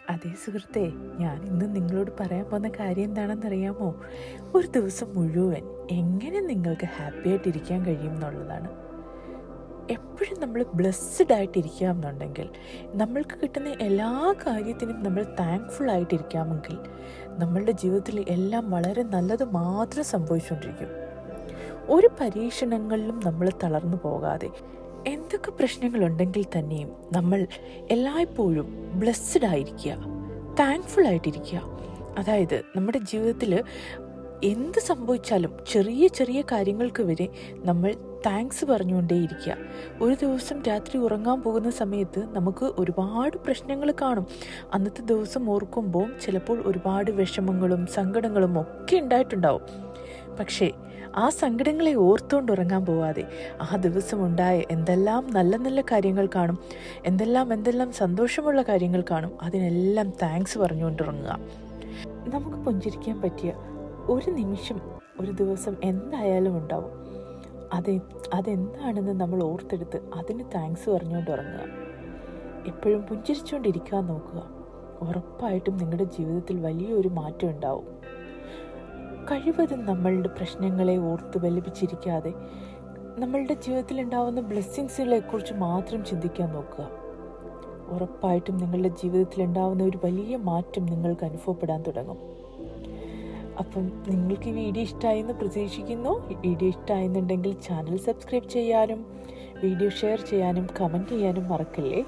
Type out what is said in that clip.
അതേ സുഹൃത്തേ, ഞാൻ ഇന്ന് നിങ്ങളോട് പറയാൻ പോകുന്ന കാര്യം എന്താണെന്നറിയാമോ? ഒരു ദിവസം മുഴുവൻ എങ്ങനെ നിങ്ങൾക്ക് ഹാപ്പി ആയിട്ടിരിക്കാൻ കഴിയും എന്നുള്ളതാണ്. എപ്പോഴും നമ്മൾ ബ്ലെസ്ഡ് ആയിട്ടിരിക്കുക എന്നുണ്ടെങ്കിൽ, നമ്മൾക്ക് കിട്ടുന്ന എല്ലാ കാര്യത്തിനും നമ്മൾ താങ്ക്ഫുൾ ആയിട്ടിരിക്കാമെങ്കിൽ നമ്മളുടെ ജീവിതത്തിൽ എല്ലാം വളരെ നല്ലത് മാത്രം സംഭവിച്ചുകൊണ്ടിരിക്കും. ഒരു പരീക്ഷണങ്ങളിലും നമ്മൾ തളർന്നു പോകാതെ, എന്തൊക്കെ പ്രശ്നങ്ങളുണ്ടെങ്കിൽ തന്നെയും നമ്മൾ എല്ലായ്പ്പോഴും ബ്ലെസ്ഡ് ആയിരിക്കുക, താങ്ക്ഫുൾ ആയിട്ടിരിക്കുക. അതായത് നമ്മുടെ ജീവിതത്തിൽ എന്ത് സംഭവിച്ചാലും ചെറിയ ചെറിയ കാര്യങ്ങൾക്ക് വരെ നമ്മൾ താങ്ക്സ് പറഞ്ഞുകൊണ്ടേയിരിക്കുക. ഒരു ദിവസം രാത്രി ഉറങ്ങാൻ പോകുന്ന സമയത്ത് നമുക്ക് ഒരുപാട് പ്രശ്നങ്ങൾ കാണും. അന്നത്തെ ദിവസം ഓർക്കുമ്പോൾ ചിലപ്പോൾ ഒരുപാട് വിഷമങ്ങളും സങ്കടങ്ങളും ഒക്കെ ഉണ്ടായിട്ടുണ്ടാവും. പക്ഷേ ആ സങ്കടങ്ങളെ ഓർത്തുകൊണ്ട് ഉറങ്ങാൻ പോവാതെ ആ ദിവസം ഉണ്ടായ എന്തെല്ലാം നല്ല നല്ല കാര്യങ്ങൾ കാണും, എന്തെല്ലാം സന്തോഷമുള്ള കാര്യങ്ങൾ കാണും, അതിനെല്ലാം താങ്ക്സ് പറഞ്ഞുകൊണ്ടിറങ്ങുക. നമുക്ക് പുഞ്ചിരിക്കാൻ പറ്റിയ ഒരു നിമിഷം ഒരു ദിവസം എന്തായാലും ഉണ്ടാവും. അതെന്താണെന്ന് നമ്മൾ ഓർത്തെടുത്ത് അതിന് താങ്ക്സ് പറഞ്ഞുകൊണ്ട് ഉറങ്ങുക. എപ്പോഴും പുഞ്ചിരിച്ചുകൊണ്ടിരിക്കാൻ നോക്കുക. ഉറപ്പായിട്ടും നിങ്ങളുടെ ജീവിതത്തിൽ വലിയൊരു മാറ്റം ഉണ്ടാവും. കഴിവതും നമ്മളുടെ പ്രശ്നങ്ങളെ ഓർത്ത് വലിപ്പിച്ചിരിക്കാതെ നമ്മളുടെ ജീവിതത്തിൽ ഉണ്ടാവുന്ന ബ്ലെസ്സിങ്സുകളെക്കുറിച്ച് മാത്രം ചിന്തിക്കാൻ നോക്കുക. ഉറപ്പായിട്ടും നിങ്ങളുടെ ജീവിതത്തിൽ ഉണ്ടാവുന്ന ഒരു വലിയ മാറ്റം നിങ്ങൾക്ക് അനുഭവപ്പെടാൻ തുടങ്ങും. അപ്പം നിങ്ങൾക്ക് ഈ വീഡിയോ ഇഷ്ടമായെന്ന് പ്രതീക്ഷിക്കുന്നു. വീഡിയോ ഇഷ്ടമായെന്നുണ്ടെങ്കിൽ ചാനൽ സബ്സ്ക്രൈബ് ചെയ്യാനും വീഡിയോ ഷെയർ ചെയ്യാനും കമൻറ്റ് ചെയ്യാനും മറക്കല്ലേ.